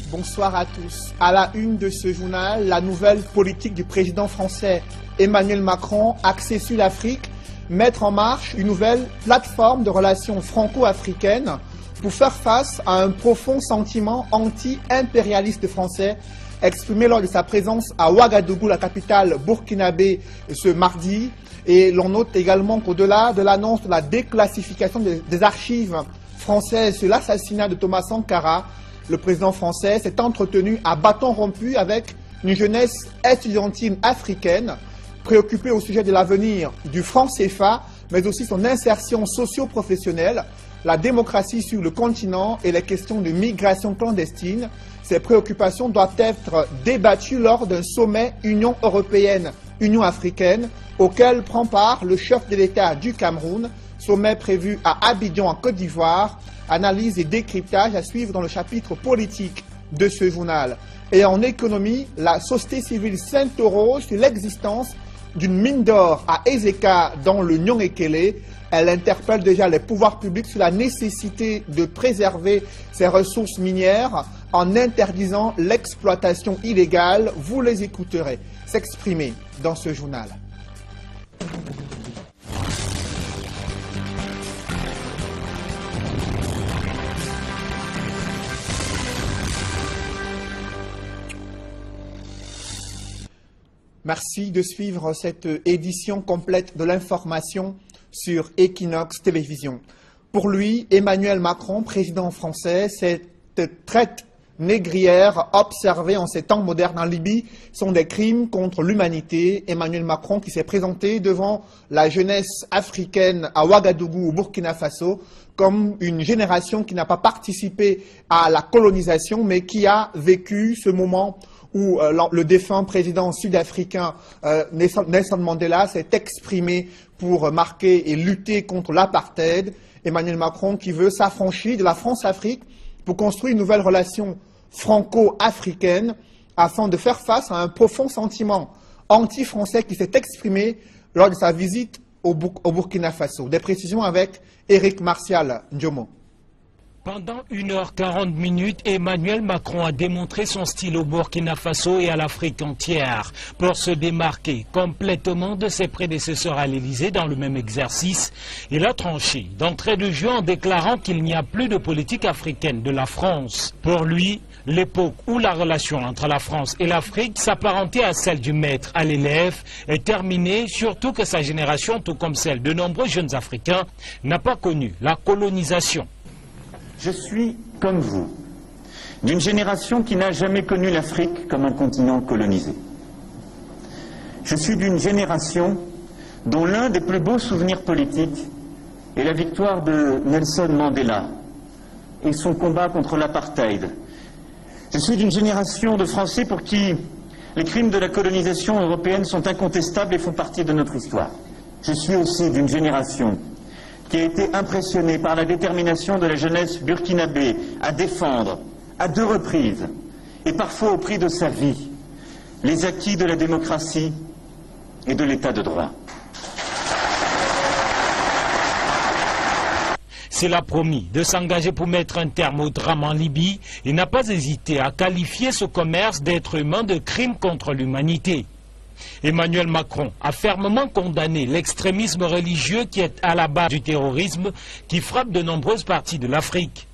Bonsoir à tous. À la une de ce journal, la nouvelle politique du président français Emmanuel Macron axée sur l'Afrique, mettre en marche une nouvelle plateforme de relations franco-africaines pour faire face à un profond sentiment anti-impérialiste français exprimé lors de sa présence à Ouagadougou, la capitale burkinabé, ce mardi. Et l'on note également qu'au-delà de l'annonce de la déclassification des archives françaises sur l'assassinat de Thomas Sankara, le président français s'est entretenu à bâton rompu avec une jeunesse estudiantine africaine préoccupée au sujet de l'avenir du franc CFA, mais aussi son insertion socio-professionnelle, la démocratie sur le continent et les questions de migration clandestine. Ces préoccupations doivent être débattues lors d'un sommet Union européenne-Union africaine auquel prend part le chef de l'État du Cameroun, sommet prévu à Abidjan en Côte d'Ivoire. Analyse et décryptage à suivre dans le chapitre politique de ce journal. Et en économie, la société civile s'interroge sur l'existence d'une mine d'or à Ezeka dans le Nyong-Ekele. Elle interpelle déjà les pouvoirs publics sur la nécessité de préserver ces ressources minières en interdisant l'exploitation illégale. Vous les écouterez s'exprimer dans ce journal. Merci de suivre cette édition complète de l'information sur Equinox Télévision. Pour lui, Emmanuel Macron, président français, cette traite négrière observée en ces temps modernes en Libye sont des crimes contre l'humanité. Emmanuel Macron qui s'est présenté devant la jeunesse africaine à Ouagadougou au Burkina Faso comme une génération qui n'a pas participé à la colonisation mais qui a vécu ce moment où le défunt président sud-africain Nelson Mandela s'est exprimé pour marquer et lutter contre l'apartheid. Emmanuel Macron qui veut s'affranchir de la France-Afrique pour construire une nouvelle relation franco-africaine afin de faire face à un profond sentiment anti-français qui s'est exprimé lors de sa visite au Burkina Faso. Des précisions avec Éric Martial Ndjomo. Pendant 1h40, Emmanuel Macron a démontré son style au Burkina Faso et à l'Afrique entière pour se démarquer complètement de ses prédécesseurs à l'Élysée dans le même exercice. Il a tranché d'entrée de jeu en déclarant qu'il n'y a plus de politique africaine de la France. Pour lui, l'époque où la relation entre la France et l'Afrique s'apparentait à celle du maître à l'élève est terminée, surtout que sa génération, tout comme celle de nombreux jeunes Africains, n'a pas connu la colonisation. Je suis, comme vous, d'une génération qui n'a jamais connu l'Afrique comme un continent colonisé. Je suis d'une génération dont l'un des plus beaux souvenirs politiques est la victoire de Nelson Mandela et son combat contre l'apartheid. Je suis d'une génération de Français pour qui les crimes de la colonisation européenne sont incontestables et font partie de notre histoire. Je suis aussi d'une génération qui a été impressionné par la détermination de la jeunesse burkinabé à défendre, à 2 reprises, et parfois au prix de sa vie, les acquis de la démocratie et de l'état de droit. S'il a promis de s'engager pour mettre un terme au drame en Libye, il n'a pas hésité à qualifier ce commerce d'être humain de crime contre l'humanité. Emmanuel Macron a fermement condamné l'extrémisme religieux qui est à la base du terrorisme qui frappe de nombreuses parties de l'Afrique.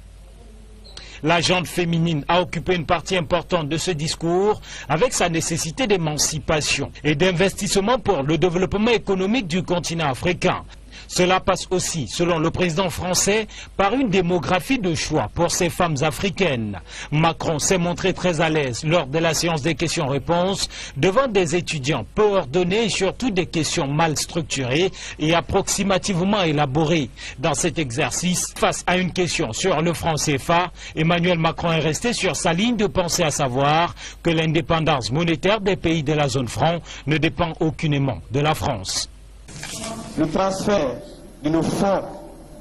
La gente féminine a occupé une partie importante de ce discours avec sa nécessité d'émancipation et d'investissement pour le développement économique du continent africain. Cela passe aussi, selon le président français, par une démographie de choix pour ces femmes africaines. Macron s'est montré très à l'aise lors de la séance des questions-réponses devant des étudiants peu ordonnés et surtout des questions mal structurées et approximativement élaborées. Dans cet exercice, face à une question sur le franc CFA, Emmanuel Macron est resté sur sa ligne de pensée, à savoir que l'indépendance monétaire des pays de la zone franc ne dépend aucunement de la France. Le transfert de nos fonds,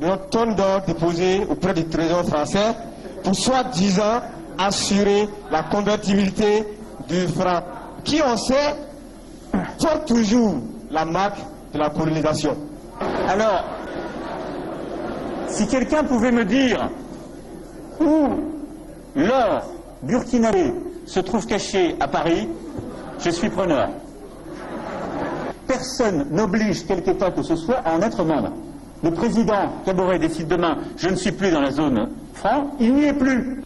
de notre tonne d'or déposée auprès du Trésor français pour soi-disant assurer la convertibilité du franc, qui on sait porte toujours la marque de la colonisation. Alors, si quelqu'un pouvait me dire où l'or burkinabé se trouve caché à Paris, je suis preneur. Personne n'oblige quelque État que ce soit à en être membre. Le président Kaboré décide demain, je ne suis plus dans la zone franc, il n'y est plus.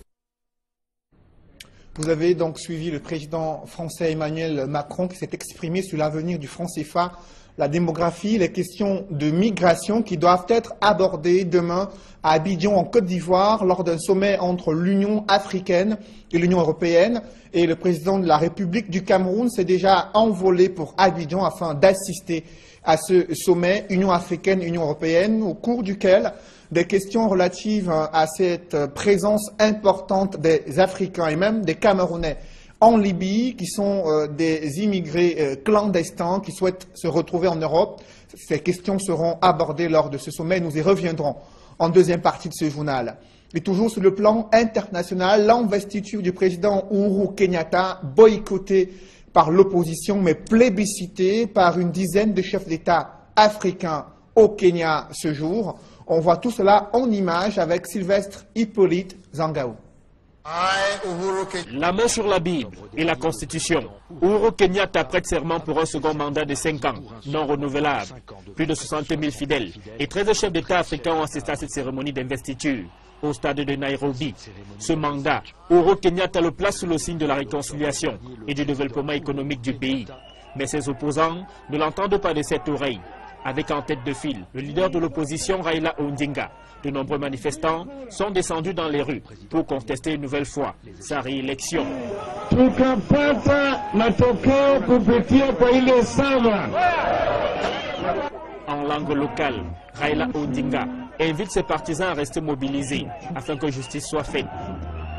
Vous avez donc suivi le président français Emmanuel Macron qui s'est exprimé sur l'avenir du franc CFA, la démographie, les questions de migration qui doivent être abordées demain à Abidjan en Côte d'Ivoire lors d'un sommet entre l'Union africaine et l'Union européenne. Et le président de la République du Cameroun s'est déjà envolé pour Abidjan afin d'assister à ce sommet Union africaine, Union européenne, au cours duquel des questions relatives à cette présence importante des Africains et même des Camerounais en Libye, qui sont des immigrés clandestins qui souhaitent se retrouver en Europe. Ces questions seront abordées lors de ce sommet. Nous y reviendrons en deuxième partie de ce journal. Et toujours sur le plan international, l'investiture du président Uhuru Kenyatta, boycottée par l'opposition, mais plébiscitée par une dizaine de chefs d'État africains au Kenya ce jour. On voit tout cela en images avec Sylvestre Hippolyte Zangao. La main sur la Bible et la Constitution. Uhuru Kenyatta prête serment pour un second mandat de 5 ans, non renouvelable. Plus de 60 000 fidèles et 13 chefs d'État africains ont assisté à cette cérémonie d'investiture au stade de Nairobi. Ce mandat, Uhuru Kenyatta le place sous le signe de la réconciliation et du développement économique du pays. Mais ses opposants ne l'entendent pas de cette oreille. Avec en tête de file le leader de l'opposition Raila Odinga. De nombreux manifestants sont descendus dans les rues pour contester une nouvelle fois sa réélection. En langue locale, Raila Odinga invite ses partisans à rester mobilisés afin que justice soit faite.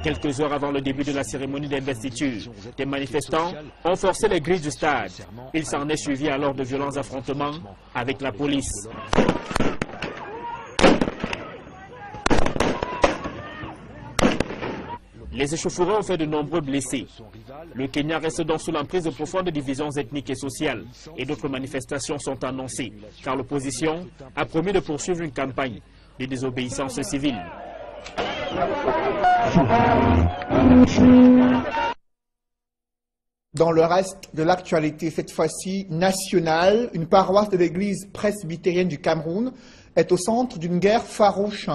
Quelques heures avant le début de la cérémonie d'investiture, des manifestants ont forcé les grilles du stade. Il s'en est suivi alors de violents affrontements avec la police. Les échauffourées ont fait de nombreux blessés. Le Kenya reste donc sous l'emprise de profondes divisions ethniques et sociales. Et d'autres manifestations sont annoncées, car l'opposition a promis de poursuivre une campagne de désobéissance civile. Dans le reste de l'actualité, cette fois-ci nationale, une paroisse de l'église presbytérienne du Cameroun est au centre d'une guerre farouche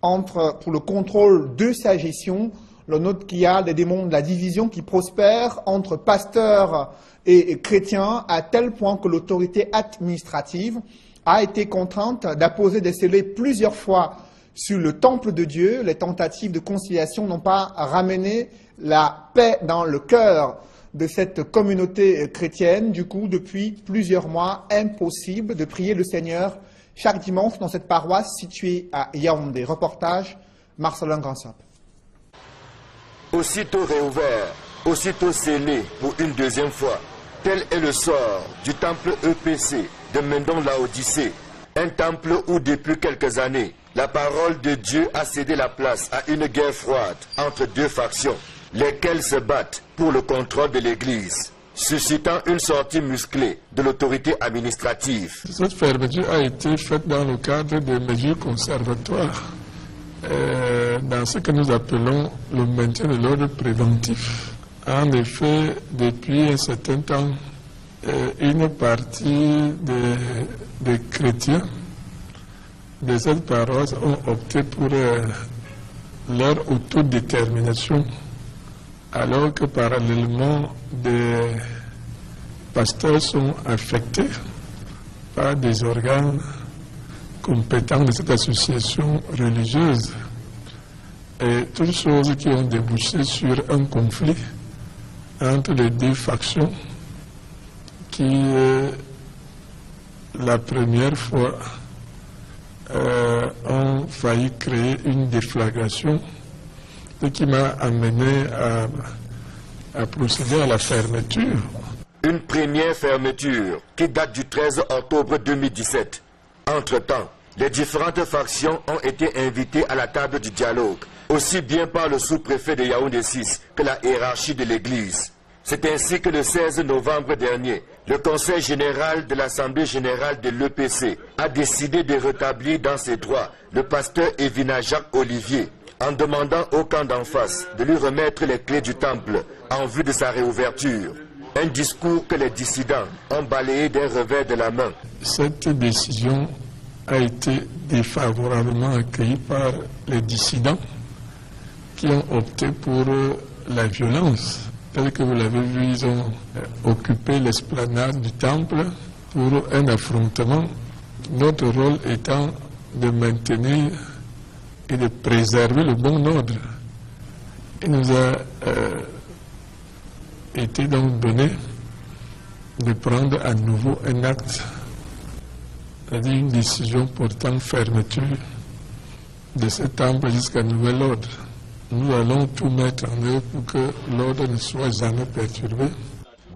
pour le contrôle de sa gestion. Le note qu'il y a des démons de la division qui prospèrent entre pasteurs et chrétiens à tel point que l'autorité administrative a été contrainte d'apposer des scellés plusieurs fois sur le temple de Dieu. Les tentatives de conciliation n'ont pas ramené la paix dans le cœur de cette communauté chrétienne. Du coup, depuis plusieurs mois, impossible de prier le Seigneur chaque dimanche dans cette paroisse située à Yaoundé. Reportage, Marcelin Gransop. Aussitôt réouvert, aussitôt scellé pour une deuxième fois, tel est le sort du temple EPC de Mendon Laodicée, un temple où depuis quelques années, la parole de Dieu a cédé la place à une guerre froide entre deux factions, lesquelles se battent pour le contrôle de l'Église, suscitant une sortie musclée de l'autorité administrative. Cette fermeture a été faite dans le cadre de mesures conservatoires, dans ce que nous appelons le maintien de l'ordre préventif. En effet, depuis un certain temps, une partie des chrétiens de cette paroisse ont opté pour leur autodétermination, alors que parallèlement des pasteurs sont affectés par des organes compétents de cette association religieuse, et toutes choses qui ont débouché sur un conflit entre les deux factions qui, la première fois, ont failli créer une déflagration, ce qui m'a amené à procéder à la fermeture. Une première fermeture qui date du 13 octobre 2017. Entre-temps, les différentes factions ont été invitées à la table du dialogue, aussi bien par le sous-préfet de Yaoundé 6 que la hiérarchie de l'Église. C'est ainsi que le 16 novembre dernier, le Conseil général de l'Assemblée générale de l'EPC a décidé de rétablir dans ses droits le pasteur Evina Jacques Olivier, en demandant au camp d'en face de lui remettre les clés du temple en vue de sa réouverture. Un discours que les dissidents ont balayé d'un revers de la main. Cette décision a été défavorablement accueillie par les dissidents qui ont opté pour la violence. Tel que vous l'avez vu, ils ont occupé l'esplanade du temple pour un affrontement. Notre rôle étant de maintenir et de préserver le bon ordre. Il nous a été donc donné de prendre à nouveau un acte, c'est-à-dire une décision portant fermeture de ce temple jusqu'à nouvel ordre. Nous allons tout mettre en œuvre pour que l'ordre ne soit jamais perturbé.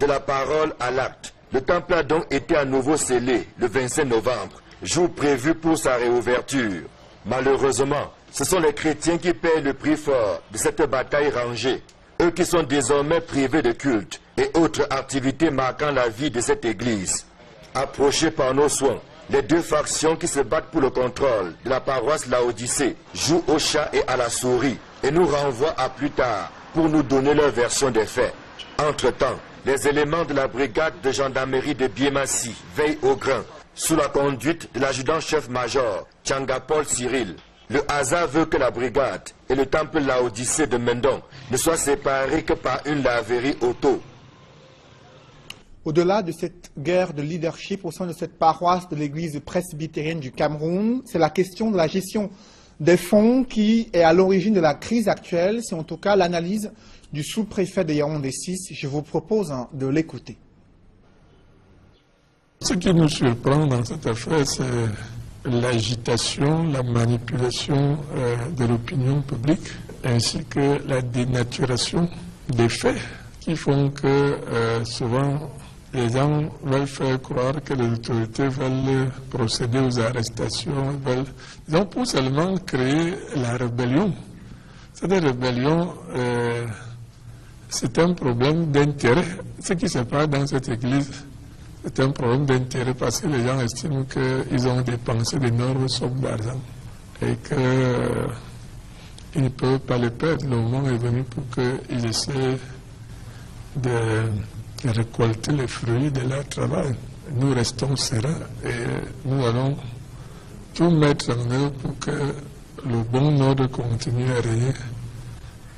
De la parole à l'acte, le temple a donc été à nouveau scellé le 25 novembre, jour prévu pour sa réouverture. Malheureusement, ce sont les chrétiens qui paient le prix fort de cette bataille rangée. Eux qui sont désormais privés de culte et autres activités marquant la vie de cette église. Approchés par nos soins, les deux factions qui se battent pour le contrôle de la paroisse Laodicée jouent au chat et à la souris et nous renvoient à plus tard pour nous donner leur version des faits. Entre-temps, les éléments de la brigade de gendarmerie de Biémassi veillent au grain sous la conduite de l'adjudant-chef-major Tchanga-Paul Cyril. Le hasard veut que la brigade et le temple Laodicée de Mendon ne soient séparés que par une laverie auto. Au-delà de cette guerre de leadership au sein de cette paroisse de l'église presbytérienne du Cameroun, c'est la question de la gestion des fonds qui est à l'origine de la crise actuelle. C'est en tout cas l'analyse du sous-préfet de Yaoundé 6. Je vous propose de l'écouter. Ce qui nous surprend dans cette affaire, c'est l'agitation, la manipulation de l'opinion publique, ainsi que la dénaturation des faits qui font que souvent les gens veulent faire croire que les autorités veulent procéder aux arrestations, ils ont pour seulement créer la rébellion. Cette rébellion, c'est un problème d'intérêt. Ce qui se passe dans cette église, c'est un problème d'intérêt parce que les gens estiment qu'ils ont dépensé d'énormes sommes d'argent et qu'ils ne peuvent pas les perdre. Le moment est venu pour qu'ils essaient de récolter les fruits de leur travail. Nous restons sereins et nous allons tout mettre en œuvre pour que le bon ordre continue à régner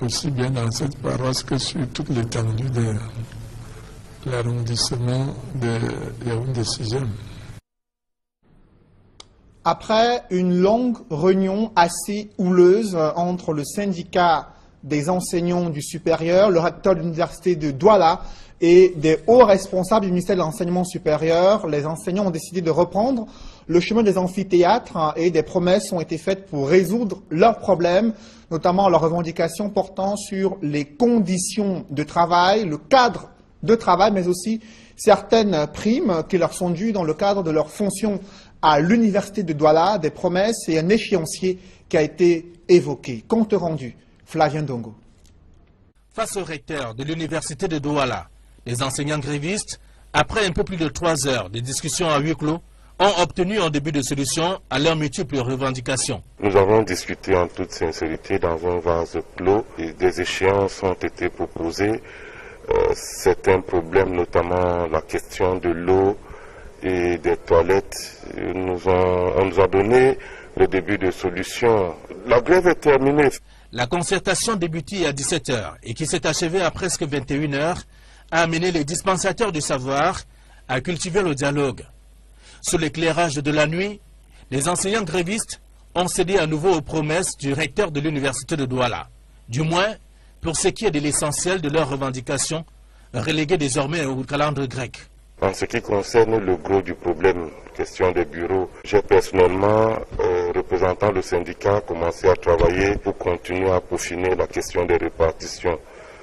aussi bien dans cette paroisse que sur toute l'étendue de l'arrondissement de Yaoundé 6e. Après une longue réunion assez houleuse entre le syndicat des enseignants du supérieur, le recteur de l'université de Douala et des hauts responsables du ministère de l'enseignement supérieur, les enseignants ont décidé de reprendre le chemin des amphithéâtres et des promesses ont été faites pour résoudre leurs problèmes, notamment leurs revendications portant sur les conditions de travail, le cadre de travail, mais aussi certaines primes qui leur sont dues dans le cadre de leurs fonctions à l'université de Douala, des promesses et un échéancier qui a été évoqué. Compte rendu, Flavien Dongo. Face au recteur de l'université de Douala, les enseignants grévistes, après un peu plus de 3 heures de discussions à huis clos, ont obtenu un début de solution à leurs multiples revendications. Nous avons discuté en toute sincérité dans un vase clos et des échéances ont été proposées. Certains problèmes, notamment la question de l'eau et des toilettes, on nous a donné le début de solution. La grève est terminée. La concertation débutée à 17 h et qui s'est achevée à presque 21 h a amené les dispensateurs du savoir à cultiver le dialogue. Sous l'éclairage de la nuit, les enseignants grévistes ont cédé à nouveau aux promesses du recteur de l'université de Douala. Du moins, pour ce qui est de l'essentiel de leurs revendications, reléguées désormais au calendrier grec. En ce qui concerne le gros du problème, question des bureaux, j'ai personnellement, représentant le syndicat, commencé à travailler pour continuer à peaufiner la question des répartitions.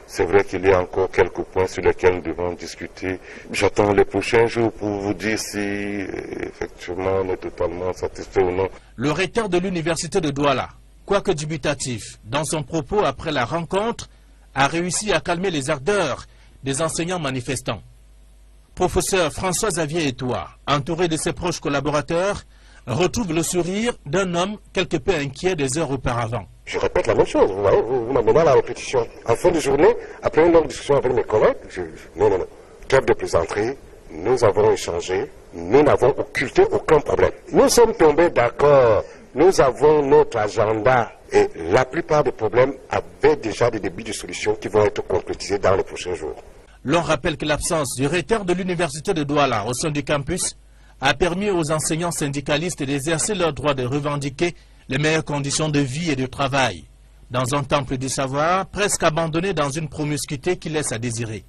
C'est vrai qu'il y a encore quelques points sur lesquels nous devons discuter. J'attends les prochains jours pour vous dire si effectivement on est totalement satisfait ou non. Le recteur de l'université de Douala, quoique dubitatif dans son propos après la rencontre, a réussi à calmer les ardeurs des enseignants manifestants. Professeur François-Xavier Etoile, entouré de ses proches collaborateurs, retrouve le sourire d'un homme quelque peu inquiet des heures auparavant. Je répète la même chose, vous voyez, vous m'amenez à la répétition. En fin de journée, après une longue discussion avec mes collègues, non, trêve de plaisanterie, nous avons échangé, nous n'avons occulté aucun problème. Nous sommes tombés d'accord, nous avons notre agenda et la plupart des problèmes avaient déjà des débuts de solutions qui vont être concrétisés dans les prochains jours. L'on rappelle que l'absence du recteur de l'université de Douala au sein du campus a permis aux enseignants syndicalistes d'exercer leur droit de revendiquer les meilleures conditions de vie et de travail, dans un temple du savoir presque abandonné dans une promiscuité qui laisse à désirer.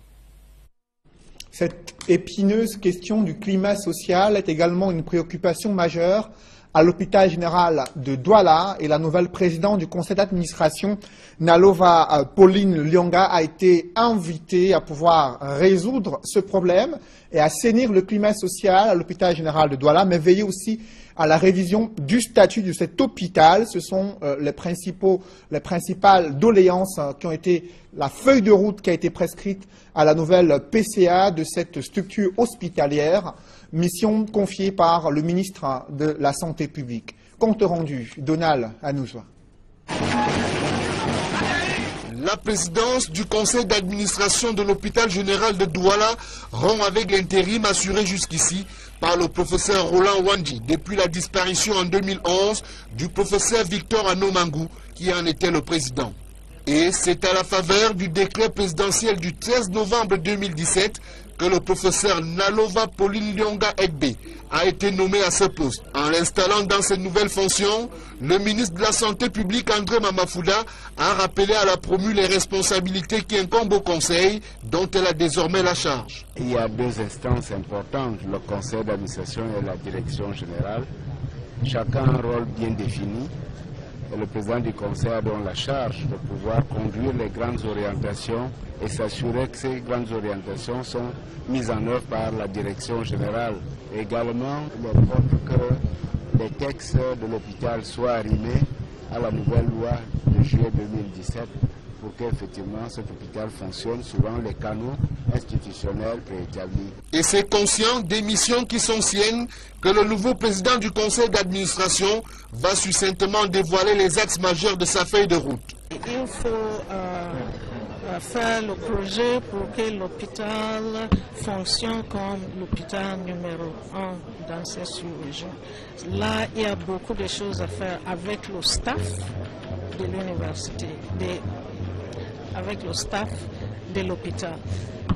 Cette épineuse question du climat social est également une préoccupation majeure à l'hôpital général de Douala et la nouvelle présidente du conseil d'administration, Nalova Pauline Lyonga, a été invitée à pouvoir résoudre ce problème et assainir le climat social à l'hôpital général de Douala, mais veiller aussi à la révision du statut de cet hôpital. Ce sont les principales doléances qui ont été la feuille de route qui a été prescrite à la nouvelle PCA de cette structure hospitalière, mission confiée par le ministre de la Santé publique. Compte rendu, Donald Anouzwa. La présidence du conseil d'administration de l'hôpital général de Douala rompt avec l'intérim assuré jusqu'ici par le professeur Roland Wandji depuis la disparition en 2011 du professeur Victor Anomangou qui en était le président. Et c'est à la faveur du décret présidentiel du 13 novembre 2017 que le professeur Nalova Pauline Lyonga Egbe a été nommé à ce poste. En l'installant dans ses nouvelles fonctions, le ministre de la Santé publique André Mamafouda a rappelé à la promue les responsabilités qui incombent au Conseil, dont elle a désormais la charge. Il y a deux instances importantes, le Conseil d'administration et la Direction générale. Chacun a un rôle bien défini. Et le président du Conseil a donc la charge de pouvoir conduire les grandes orientations et s'assurer que ces grandes orientations sont mises en œuvre par la Direction générale. Également, il importe que les textes de l'hôpital soient arrimés à la nouvelle loi de juillet 2017 pour qu'effectivement cet hôpital fonctionne suivant les canaux institutionnels préétablis. Et c'est conscient des missions qui sont siennes que le nouveau président du conseil d'administration va succinctement dévoiler les axes majeurs de sa feuille de route. Il faut faire le projet pour que l'hôpital fonctionne comme l'hôpital numéro 1 dans ces sous-régions. Là, il y a beaucoup de choses à faire avec le staff de l'université, avec le staff de l'hôpital.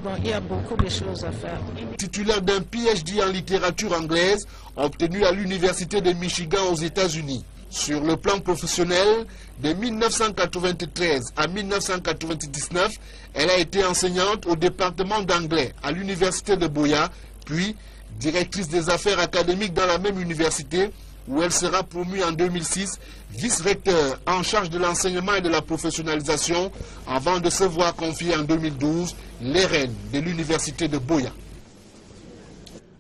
Donc il y a beaucoup de choses à faire. Titulaire d'un PhD en littérature anglaise obtenu à l'université de Michigan aux États-Unis. Sur le plan professionnel, de 1993 à 1999, elle a été enseignante au département d'anglais à l'université de Boya, puis directrice des affaires académiques dans la même université, où elle sera promue en 2006 vice-recteur en charge de l'enseignement et de la professionnalisation, avant de se voir confier en 2012 les rênes de l'université de Boya.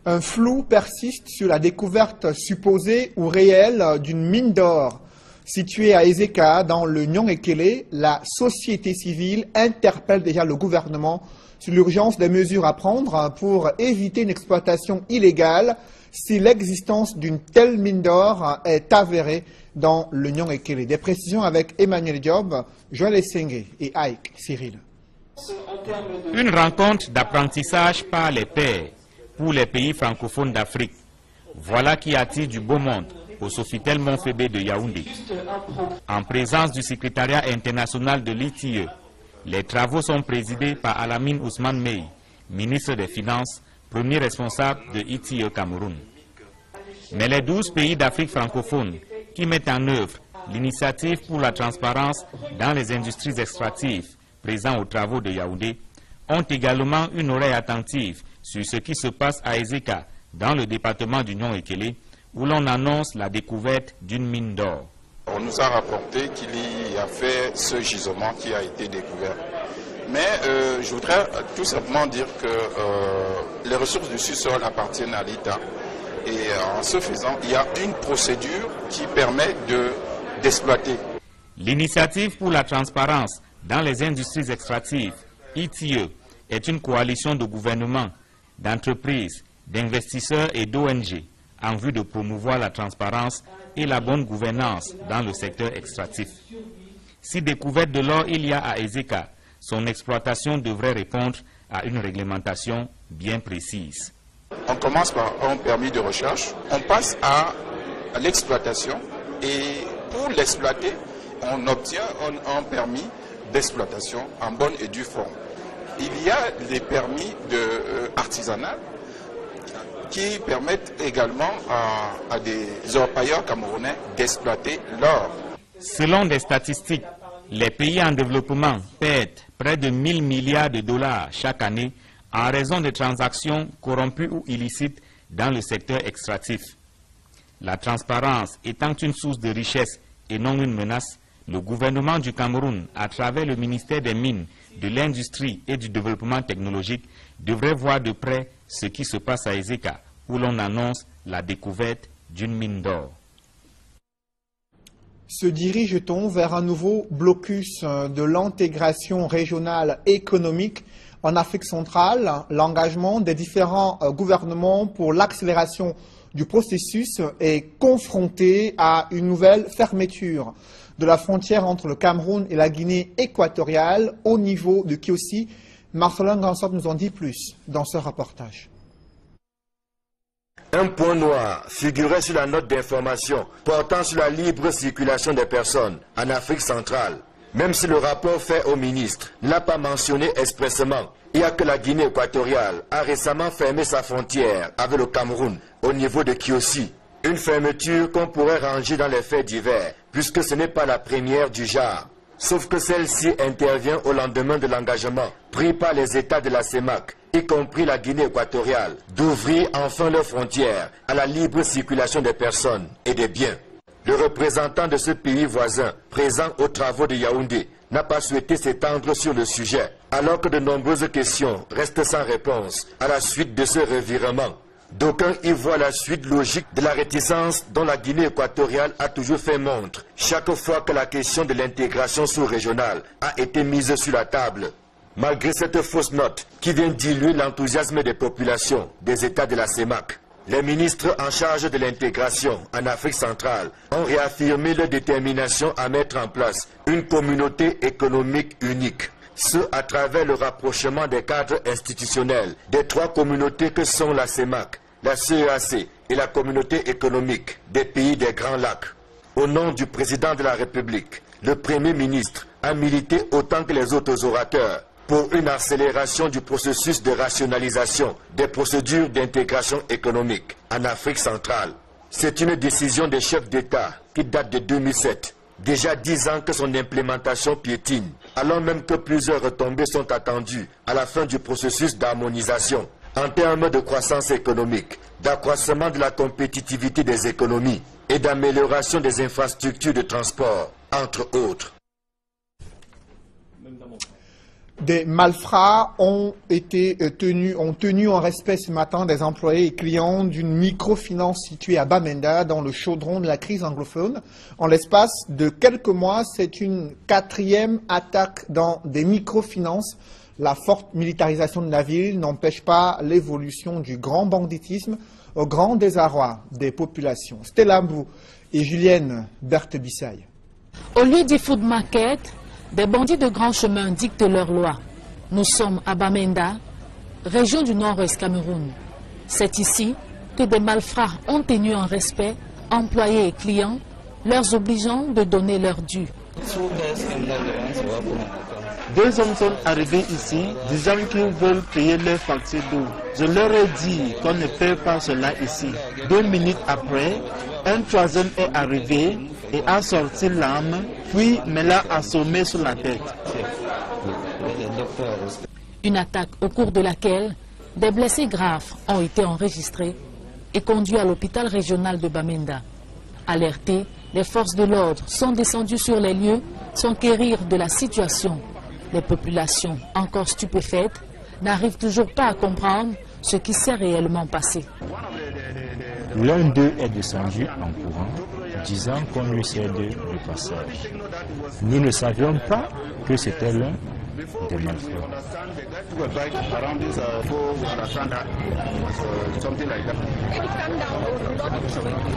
Un flou persiste sur la découverte supposée ou réelle d'une mine d'or située à Ezeka dans le Nyong-Ekele. La société civile interpelle déjà le gouvernement sur l'urgence des mesures à prendre pour éviter une exploitation illégale si l'existence d'une telle mine d'or est avérée dans le Nyong-Ekele. Des précisions avec Emmanuel Diop, Joël Essenge et Ike Cyril. Une rencontre d'apprentissage par les pairs pour les pays francophones d'Afrique. Voilà qui attire du beau monde au Sofitel Monfébé de Yaoundé. En présence du secrétariat international de l'ITIE, les travaux sont présidés par Alamine Ousmane Mey, ministre des Finances, premier responsable de ITIE Cameroun. Mais les 12 pays d'Afrique francophone qui mettent en œuvre l'initiative pour la transparence dans les industries extractives présents aux travaux de Yaoundé ont également une oreille attentive sur ce qui se passe à Ezeka, dans le département du Nyong-Ekele, où l'on annonce la découverte d'une mine d'or. On nous a rapporté qu'il y a fait ce gisement qui a été découvert. Mais je voudrais tout simplement dire que les ressources du sous-sol appartiennent à l'État. Et en ce faisant, il y a une procédure qui permet d'exploiter. L'initiative pour la transparence dans les industries extractives, ITIE, est une coalition de gouvernements, d'entreprises, d'investisseurs et d'ONG, en vue de promouvoir la transparence et la bonne gouvernance dans le secteur extractif. Si découverte de l'or il y a à Ezeka, son exploitation devrait répondre à une réglementation bien précise. On commence par un permis de recherche, on passe à l'exploitation et pour l'exploiter, on obtient un permis d'exploitation en bonne et due forme. Il y a les permis artisanaux qui permettent également à des orpailleurs camerounais d'exploiter l'or. Selon des statistiques, les pays en développement perdent près de 1000 milliards de dollars chaque année en raison de transactions corrompues ou illicites dans le secteur extractif. La transparence étant une source de richesse et non une menace, le gouvernement du Cameroun, à travers le ministère des Mines, de l'Industrie et du Développement technologique, devrait voir de près ce qui se passe à Ezeka, où l'on annonce la découverte d'une mine d'or. Se dirige-t-on vers un nouveau blocus de l'intégration régionale économique en Afrique centrale? L'engagement des différents gouvernements pour l'accélération du processus est confronté à une nouvelle fermeture de la frontière entre le Cameroun et la Guinée équatoriale au niveau de Kiossi. Marcelin Gansop nous en dit plus dans ce reportage. Un point noir figurait sur la note d'information portant sur la libre circulation des personnes en Afrique centrale. Même si le rapport fait au ministre ne l'a pas mentionné expressément, il y a que la Guinée équatoriale a récemment fermé sa frontière avec le Cameroun au niveau de Kiossi. Une fermeture qu'on pourrait ranger dans les faits divers, puisque ce n'est pas la première du genre. Sauf que celle-ci intervient au lendemain de l'engagement pris par les États de la CEMAC, y compris la Guinée équatoriale, d'ouvrir enfin leurs frontières à la libre circulation des personnes et des biens. Le représentant de ce pays voisin, présent aux travaux de Yaoundé, n'a pas souhaité s'étendre sur le sujet, alors que de nombreuses questions restent sans réponse à la suite de ce revirement. D'aucuns y voient la suite logique de la réticence dont la Guinée équatoriale a toujours fait montre chaque fois que la question de l'intégration sous-régionale a été mise sur la table. Malgré cette fausse note qui vient diluer l'enthousiasme des populations des États de la CEMAC, les ministres en charge de l'intégration en Afrique centrale ont réaffirmé leur détermination à mettre en place une communauté économique unique. Ce à travers le rapprochement des cadres institutionnels des trois communautés que sont la CEMAC, la CEAC et la communauté économique des pays des Grands Lacs. Au nom du président de la République, le Premier ministre a milité autant que les autres orateurs pour une accélération du processus de rationalisation des procédures d'intégration économique en Afrique centrale. C'est une décision des chefs d'État qui date de 2007. Déjà 10 ans que son implémentation piétine, alors même que plusieurs retombées sont attendues à la fin du processus d'harmonisation en termes de croissance économique, d'accroissement de la compétitivité des économies et d'amélioration des infrastructures de transport, entre autres. Des malfrats ont tenu en respect ce matin des employés et clients d'une microfinance située à Bamenda dans le chaudron de la crise anglophone. En l'espace de quelques mois, c'est une 4e attaque dans des microfinances. La forte militarisation de la ville n'empêche pas l'évolution du grand banditisme au grand désarroi des populations. Stella Mbou et Julienne Berthe-Bissaye. Au lieu des food market, des bandits de grands chemins dictent leurs lois. Nous sommes à Bamenda, région du nord-ouest Cameroun. C'est ici que des malfrats ont tenu en respect employés et clients, leur obligeant de donner leur dû. 2 hommes sont arrivés ici disant qu'ils veulent payer leur facture d'eau. Je leur ai dit qu'on ne paie pas cela ici. 2 minutes après, un 3e est arrivé et a sorti l'arme, puis me l'a assommé sur la tête. Une attaque au cours de laquelle des blessés graves ont été enregistrés et conduits à l'hôpital régional de Bamenda. Alertés, les forces de l'ordre sont descendues sur les lieux, s'enquérir de la situation. Les populations, encore stupéfaites, n'arrivent toujours pas à comprendre ce qui s'est réellement passé. L'un d'eux est descendu en courant, disant qu'on lui cède le passage. Nous ne savions pas que c'était l'un des malfrats.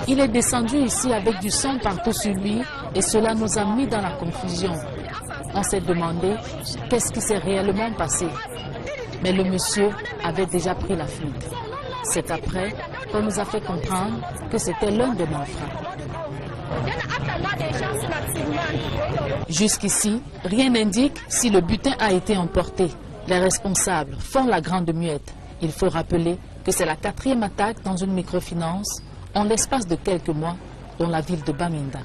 Il est descendu ici avec du sang partout sur lui et cela nous a mis dans la confusion. On s'est demandé qu'est-ce qui s'est réellement passé. Mais le monsieur avait déjà pris la fuite. C'est après qu'on nous a fait comprendre que c'était l'un des malfrats. Jusqu'ici, rien n'indique si le butin a été emporté. Les responsables font la grande muette. Il faut rappeler que c'est la 4e attaque dans une microfinance en l'espace de quelques mois dans la ville de Bamenda.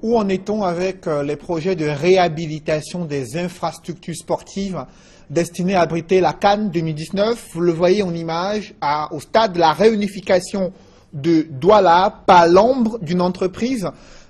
Où en est-on avec les projets de réhabilitation des infrastructures sportives destinées à abriter la CAN 2019? Vous le voyez en image, au stade de la réunification de Douala, pas l'ombre d'une entreprise.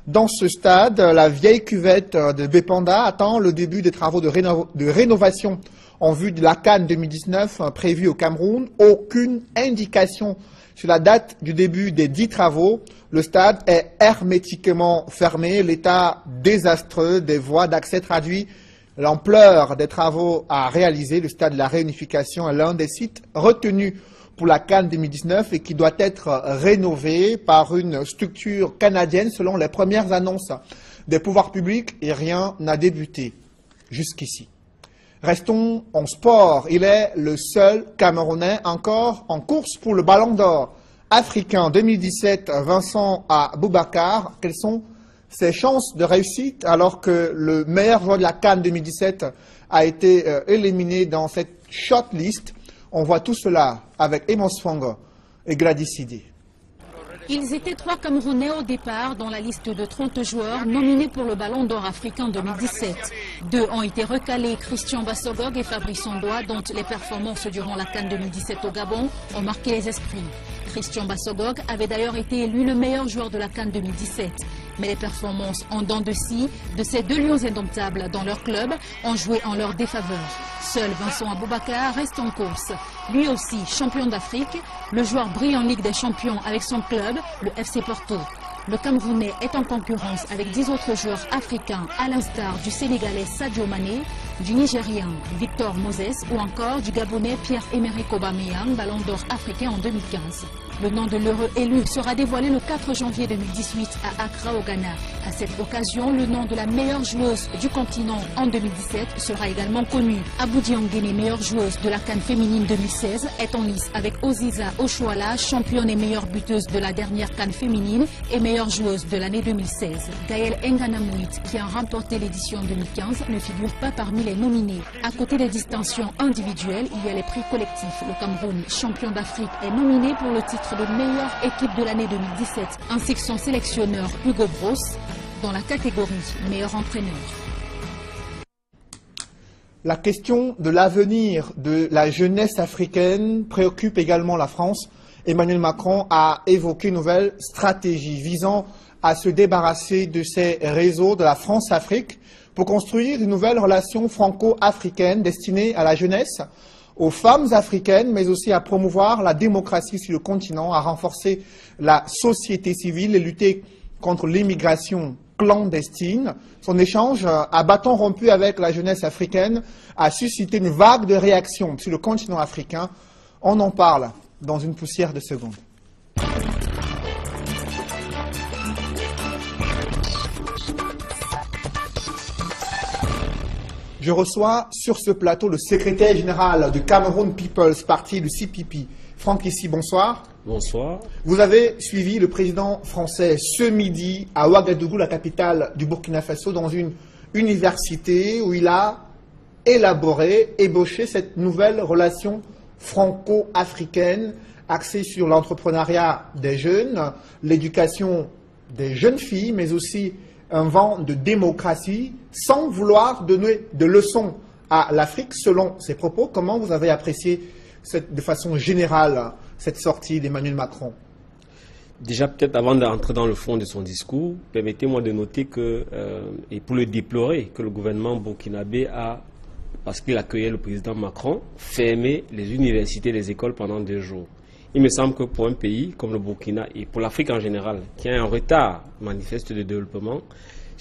Dans ce stade, la vieille cuvette de Bépanda attend le début des travaux de rénovation en vue de la CAN 2019 prévue au Cameroun. Aucune indication sur la date du début des 10 travaux. Le stade est hermétiquement fermé. L'état désastreux des voies d'accès traduit l'ampleur des travaux à réaliser. Le stade de la réunification est l'un des sites retenus pour la CAN 2019 et qui doit être rénové par une structure canadienne selon les premières annonces des pouvoirs publics et rien n'a débuté jusqu'ici. Restons en sport. Il est le seul Camerounais encore en course pour le Ballon d'Or africain 2017, Vincent Aboubakar. Quelles sont ses chances de réussite alors que le meilleur joueur de la CAN 2017 a été éliminé dans cette shortlist? On voit tout cela avec Emos Fongo et Gladys Sidé. Ils étaient 3 Camerounais au départ dans la liste de 30 joueurs nominés pour le Ballon d'Or africain 2017. 2 ont été recalés, Christian Bassogog et Fabrice Ondoa, dont les performances durant la CAN 2017 au Gabon ont marqué les esprits. Christian Bassogog avait d'ailleurs été élu le meilleur joueur de la CAN 2017. Mais les performances en dents de scie de ces 2 lions indomptables dans leur club ont joué en leur défaveur. Seul Vincent Aboubakar reste en course. Lui aussi, champion d'Afrique, le joueur brille en Ligue des Champions avec son club, le FC Porto. Le Camerounais est en concurrence avec 10 autres joueurs africains, à l'instar du Sénégalais Sadio Mané, du Nigérien Victor Moses ou encore du Gabonais Pierre-Emerick Aubameyang, Ballon d'Or africain en 2015. Le nom de l'heureux élu sera dévoilé le 4 janvier 2018 à Accra au Ghana. À cette occasion, le nom de la meilleure joueuse du continent en 2017 sera également connu. Aboudi Onguéné, meilleure joueuse de la CAN féminine 2016, est en lice avec Oziza Oshuala, championne et meilleure buteuse de la dernière CAN féminine et meilleure joueuse de l'année 2016. Gaël Enganamouit, qui a remporté l'édition 2015, ne figure pas parmi les nominés. À côté des distinctions individuelles, il y a les prix collectifs. Le Cameroun, champion d'Afrique, est nominé pour le titre de meilleure équipe de l'année 2017, ainsi que son sélectionneur Hugo Bros dans la catégorie meilleur entraîneur. La question de l'avenir de la jeunesse africaine préoccupe également la France. Emmanuel Macron a évoqué une nouvelle stratégie visant à se débarrasser de ces réseaux de la France-Afrique pour construire une nouvelle relation franco-africaine destinée à la jeunesse, aux femmes africaines, mais aussi à promouvoir la démocratie sur le continent, à renforcer la société civile et lutter contre l'immigration clandestine. Son échange à bâton rompu avec la jeunesse africaine a suscité une vague de réactions sur le continent africain. On en parle dans une poussière de secondes. Je reçois sur ce plateau le secrétaire général du Cameroun People's Party, le CPP. Franck Issi, bonsoir. Bonsoir. Vous avez suivi le président français ce midi à Ouagadougou, la capitale du Burkina Faso, dans une université où il a élaboré, ébauché cette nouvelle relation franco-africaine axée sur l'entrepreneuriat des jeunes, l'éducation des jeunes filles, mais aussi un vent de démocratie, sans vouloir donner de leçons à l'Afrique, selon ses propos. Comment vous avez apprécié de façon générale cette sortie d'Emmanuel Macron? Déjà, peut-être avant d'entrer dans le fond de son discours, permettez-moi de noter que, et pour le déplorer, que le gouvernement burkinabé a, parce qu'il accueillait le président Macron, fermé les universités et les écoles pendant 2 jours. Il me semble que pour un pays comme le Burkina et pour l'Afrique en général, qui a un retard manifeste de développement,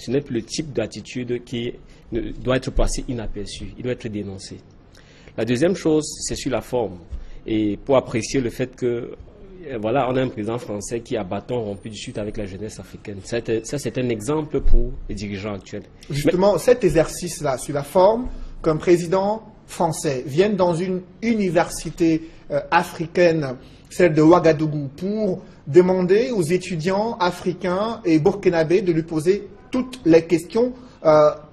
ce n'est plus le type d'attitude qui doit être passé inaperçu, il doit être dénoncé. La deuxième chose, c'est sur la forme. Et pour apprécier le fait que, voilà, on a un président français qui a bâton rompu du sud avec la jeunesse africaine. Ça, c'est un exemple pour les dirigeants actuels. Justement, cet exercice-là, sur la forme, qu'un président français vienne dans une université africaine, celle de Ouagadougou, pour demander aux étudiants africains et burkinabés de lui poser toutes les questions,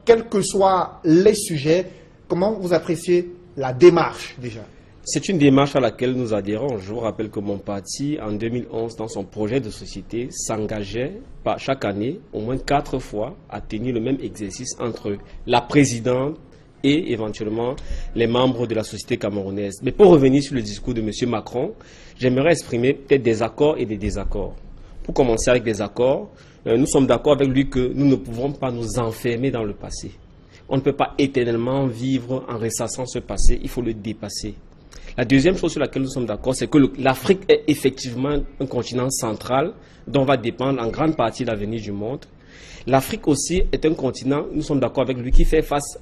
quels que soient les sujets. Comment vous appréciez la démarche déjà? C'est une démarche à laquelle nous adhérons. Je vous rappelle que mon parti, en 2011, dans son projet de société, s'engageait chaque année, au moins 4 fois, à tenir le même exercice entre la présidente et éventuellement les membres de la société camerounaise. Mais pour revenir sur le discours de M. Macron, j'aimerais exprimer peut-être des accords et des désaccords. Pour commencer avec des accords, nous sommes d'accord avec lui que nous ne pouvons pas nous enfermer dans le passé. On ne peut pas éternellement vivre en ressassant ce passé, il faut le dépasser. La deuxième chose sur laquelle nous sommes d'accord, c'est que l'Afrique est effectivement un continent central dont va dépendre en grande partie l'avenir du monde. L'Afrique aussi est un continent, nous sommes d'accord avec lui, qui fait face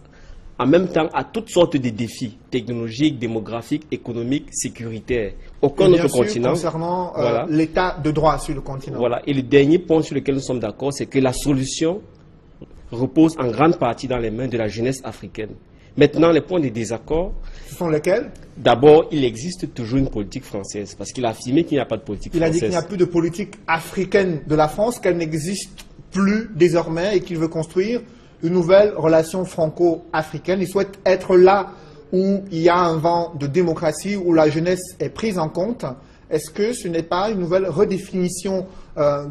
en même temps à toutes sortes de défis technologiques, démographiques, économiques, sécuritaires. Aucun autre continent. Concernant l'état de droit sur le continent. Voilà. Et le dernier point sur lequel nous sommes d'accord, c'est que la solution repose en grande partie dans les mains de la jeunesse africaine. Maintenant, les points de désaccord. Ce sont lesquels? D'abord, il existe toujours une politique française, parce qu'il a affirmé qu'il n'y a pas de politique française. Il a dit qu'il n'y a plus de politique africaine de la France, qu'elle n'existe plus désormais et qu'il veut construire une nouvelle relation franco-africaine. Il souhaite être là où il y a un vent de démocratie, où la jeunesse est prise en compte. Est-ce que ce n'est pas une nouvelle redéfinition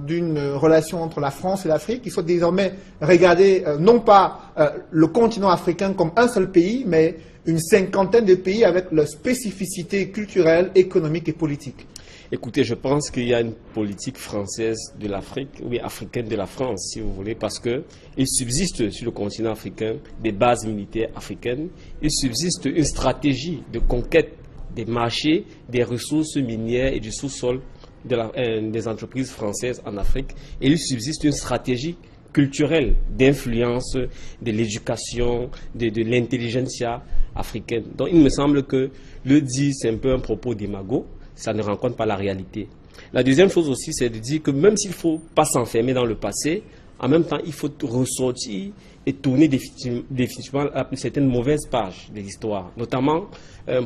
d'une relation entre la France et l'Afrique qui soit désormais regarder non pas le continent africain comme un seul pays, mais une cinquantaine de pays avec leurs spécificités culturelles, économiques et politiques? Écoutez, je pense qu'il y a une politique française de l'Afrique, oui, africaine de la France, si vous voulez, parce qu'il subsiste sur le continent africain des bases militaires africaines, il subsiste une stratégie de conquête des marchés, des ressources minières et du sous-sol des entreprises françaises en Afrique, et il subsiste une stratégie culturelle d'influence de l'éducation, de l'intelligentsia africaine. Donc il me semble que le dit, c'est un peu un propos démago, ça ne rencontre pas la réalité. La deuxième chose aussi, c'est de dire que même s'il ne faut pas s'enfermer dans le passé, en même temps, il faut ressortir et tourner définitivement certaines mauvaises pages de l'histoire. Notamment,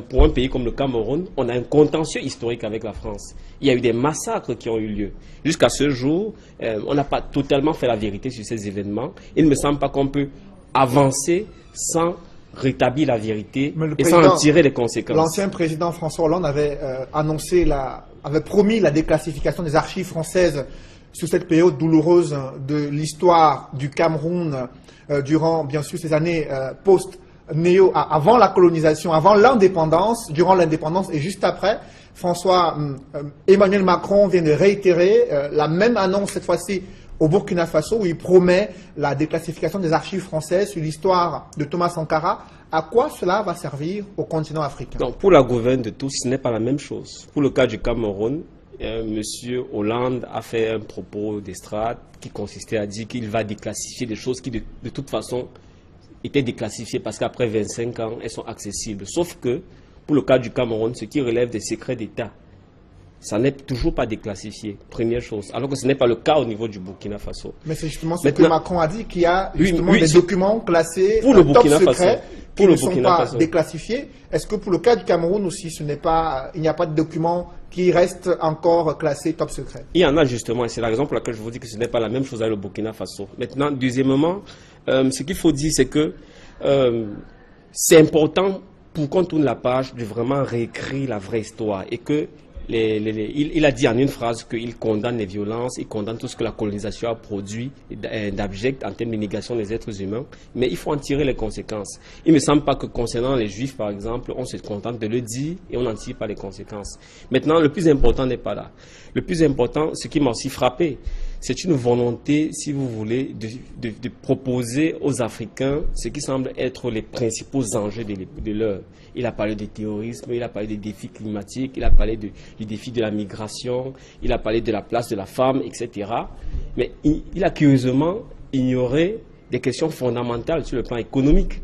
pour un pays comme le Cameroun, on a un contentieux historique avec la France. Il y a eu des massacres qui ont eu lieu. Jusqu'à ce jour, on n'a pas totalement fait la vérité sur ces événements. Il ne me semble pas qu'on peut avancer sans rétablir la vérité et sans en tirer les conséquences. L'ancien président François Hollande avait avait promis la déclassification des archives françaises sur cette période douloureuse de l'histoire du Cameroun durant, bien sûr, ces années post-néo, avant la colonisation, avant l'indépendance, durant l'indépendance et juste après. Emmanuel Macron vient de réitérer la même annonce, cette fois-ci au Burkina Faso, où il promet la déclassification des archives françaises sur l'histoire de Thomas Sankara. À quoi cela va servir au continent africain? Donc, pour la gouverne de tous, ce n'est pas la même chose. Pour le cas du Cameroun, M. Hollande a fait un propos d'estrade qui consistait à dire qu'il va déclassifier des choses qui, de toute façon, étaient déclassifiées parce qu'après 25 ans, elles sont accessibles. Sauf que, pour le cas du Cameroun, ce qui relève des secrets d'État, ça n'est toujours pas déclassifié, première chose. Alors que ce n'est pas le cas au niveau du Burkina Faso. Mais c'est justement ce que Macron a dit, qu'il y a justement des documents classés pour le Burkina Faso qui ne sont pas déclassifiés. Est-ce que pour le cas du Cameroun aussi, il n'y a pas de documents qui restent encore classés top secret? Il y en a justement, et c'est la raison pour laquelle je vous dis que ce n'est pas la même chose avec le Burkina Faso. Maintenant, deuxièmement, ce qu'il faut dire, c'est que c'est important pour qu'on tourne la page de vraiment réécrire la vraie histoire et que il a dit en une phrase qu'il condamne les violences, il condamne tout ce que la colonisation a produit d'abject en termes de négation des êtres humains, mais il faut en tirer les conséquences. Il ne me semble pas que concernant les Juifs, par exemple, on se contente de le dire et on n'en tire pas les conséquences. Maintenant, le plus important n'est pas là. Le plus important, ce qui m'a aussi frappé, c'est une volonté, si vous voulez, de proposer aux Africains ce qui semble être les principaux enjeux de l'heure. Il a parlé du terrorisme, il a parlé des défis climatiques, il a parlé du défi de la migration, il a parlé de la place de la femme, etc. Mais il a curieusement ignoré des questions fondamentales sur le plan économique.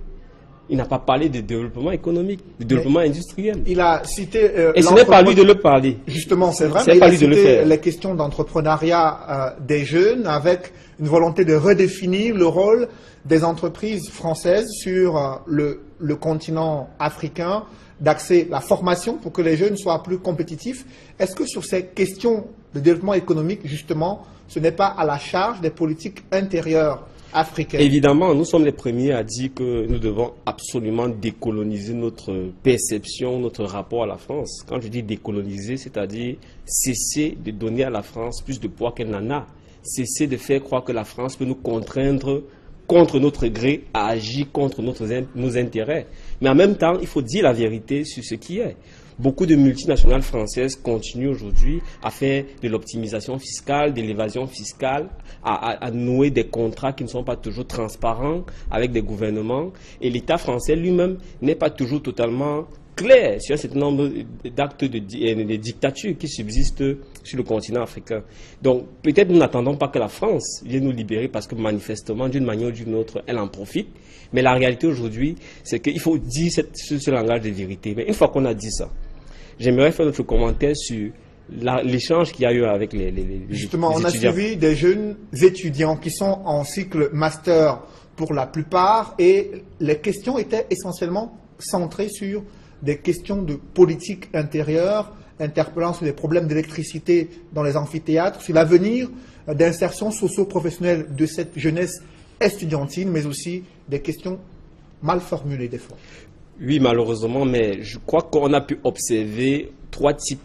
Il n'a pas parlé de développement économique, de développement industriel. Il a cité... et ce n'est pas lui de le parler. Justement, c'est vrai, mais il a cité les questions d'entrepreneuriat des jeunes avec une volonté de redéfinir le rôle des entreprises françaises sur le continent africain, d'accès à la formation pour que les jeunes soient plus compétitifs. Est-ce que sur ces questions de développement économique, justement, ce n'est pas à la charge des politiques intérieures africaines? Évidemment, nous sommes les premiers à dire que nous devons absolument décoloniser notre perception, notre rapport à la France. Quand je dis décoloniser, c'est-à-dire cesser de donner à la France plus de poids qu'elle n'en a. Cesser de faire croire que la France peut nous contraindre contre notre gré à agir contre nos intérêts. Mais en même temps, il faut dire la vérité sur ce qui est. Beaucoup de multinationales françaises continuent aujourd'hui à faire de l'optimisation fiscale, de l'évasion fiscale, à nouer des contrats qui ne sont pas toujours transparents avec des gouvernements. Et l'État français lui-même n'est pas toujours totalement clair sur un certain nombre d'actes de dictature qui subsistent sur le continent africain. Donc peut-être nous n'attendons pas que la France vienne nous libérer parce que manifestement, d'une manière ou d'une autre, elle en profite. Mais la réalité aujourd'hui, c'est qu'il faut dire ce langage de vérité. Mais une fois qu'on a dit ça, j'aimerais faire notre commentaire sur l'échange qu'il y a eu avec les Justement, les on a suivi des jeunes étudiants qui sont en cycle master pour la plupart et les questions étaient essentiellement centrées sur des questions de politique intérieure, interpellant sur les problèmes d'électricité dans les amphithéâtres, sur l'avenir d'insertion socio-professionnelle de cette jeunesse estudiantine, mais aussi des questions mal formulées des fois. Oui, malheureusement, mais je crois qu'on a pu observer 3 types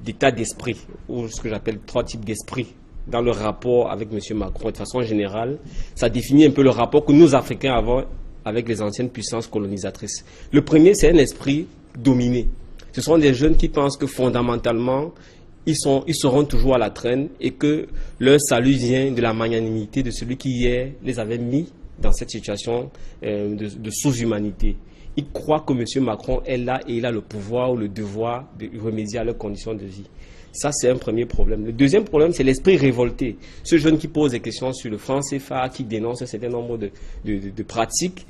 d'état d'esprit, ou ce que j'appelle 3 types d'esprit, dans le rapport avec M. Macron. De façon générale, ça définit un peu le rapport que nous, Africains, avons avec les anciennes puissances colonisatrices. Le premier, c'est un esprit dominé. Ce sont des jeunes qui pensent que fondamentalement, ils seront toujours à la traîne et que leur salut vient de la magnanimité de celui qui hier les avait mis dans cette situation de sous-humanité. Ils croient que M. Macron est là et il a le pouvoir ou le devoir de remédier à leurs conditions de vie. Ça, c'est un premier problème. Le deuxième problème, c'est l'esprit révolté. Ce jeune qui pose des questions sur le franc CFA, qui dénonce un certain nombre de pratiques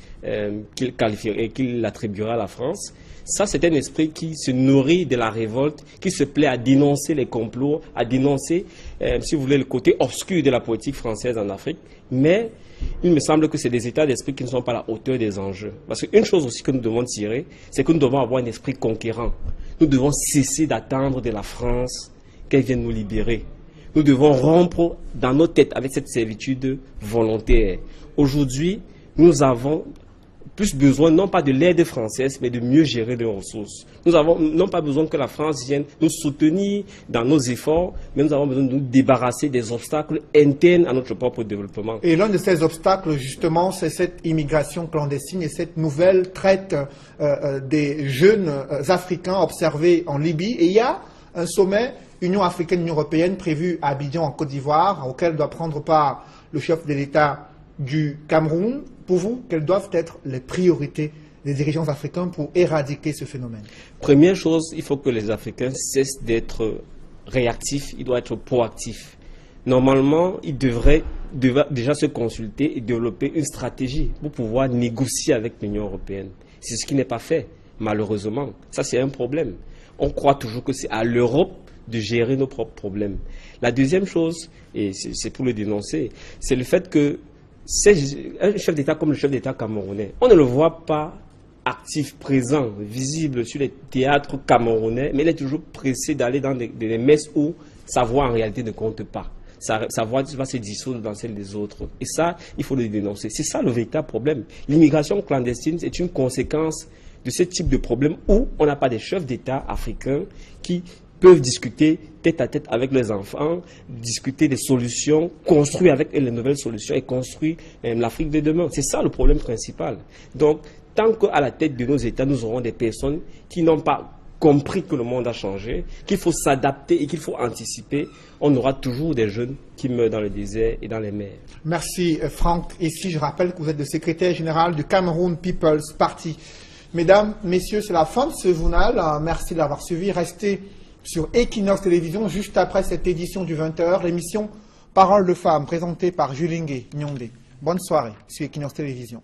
qu'il qualifierait, qu'il attribuera à la France. Ça, c'est un esprit qui se nourrit de la révolte, qui se plaît à dénoncer les complots, à dénoncer, si vous voulez, le côté obscur de la politique française en Afrique. Mais il me semble que c'est des états d'esprit qui ne sont pas à la hauteur des enjeux. Parce qu'une chose aussi que nous devons tirer, c'est que nous devons avoir un esprit conquérant. Nous devons cesser d'attendre de la France qu'elle vienne nous libérer. Nous devons rompre dans nos têtes avec cette servitude volontaire. Aujourd'hui, nous avons plus besoin non pas de l'aide française, mais de mieux gérer nos ressources. Nous avons non pas besoin que la France vienne nous soutenir dans nos efforts, mais nous avons besoin de nous débarrasser des obstacles internes à notre propre développement. Et l'un de ces obstacles, justement, c'est cette immigration clandestine et cette nouvelle traite des jeunes Africains observés en Libye. Et il y a un sommet Union africaine-Union européenne prévu à Abidjan en Côte d'Ivoire, auquel doit prendre part le chef de l'État du Cameroun. Pour vous, quelles doivent être les priorités des dirigeants africains pour éradiquer ce phénomène? Première chose, il faut que les Africains cessent d'être réactifs, ils doivent être proactifs. Normalement, ils devraient déjà se consulter et développer une stratégie pour pouvoir négocier avec l'Union européenne. C'est ce qui n'est pas fait, malheureusement. Ça, c'est un problème. On croit toujours que c'est à l'Europe de gérer nos propres problèmes. La deuxième chose, et c'est pour le dénoncer, c'est le fait que un chef d'État comme le chef d'État camerounais, on ne le voit pas actif, présent, visible sur les théâtres camerounais, mais il est toujours pressé d'aller dans des messes où sa voix en réalité ne compte pas. Sa voix va se dissoudre dans celle des autres. Et ça, il faut le dénoncer. C'est ça le véritable problème. L'immigration clandestine, c'est une conséquence de ce type de problème où on n'a pas des chefs d'État africains qui peuvent discuter tête à tête avec les enfants, discuter des solutions, construire avec eux les nouvelles solutions et construire l'Afrique de demain. C'est ça le problème principal. Donc, tant qu'à la tête de nos États, nous aurons des personnes qui n'ont pas compris que le monde a changé, qu'il faut s'adapter et qu'il faut anticiper, on aura toujours des jeunes qui meurent dans le désert et dans les mers. Merci Franck. Ici, je rappelle que vous êtes le secrétaire général du Cameroun People's Party. Mesdames, messieurs, c'est la fin de ce journal. Merci de l'avoir suivi. Restez sur Equinox Télévision juste après cette édition du 20h, l'émission Parole de femmes présentée par Julingue Nyondé. Bonne soirée sur Equinox Télévision.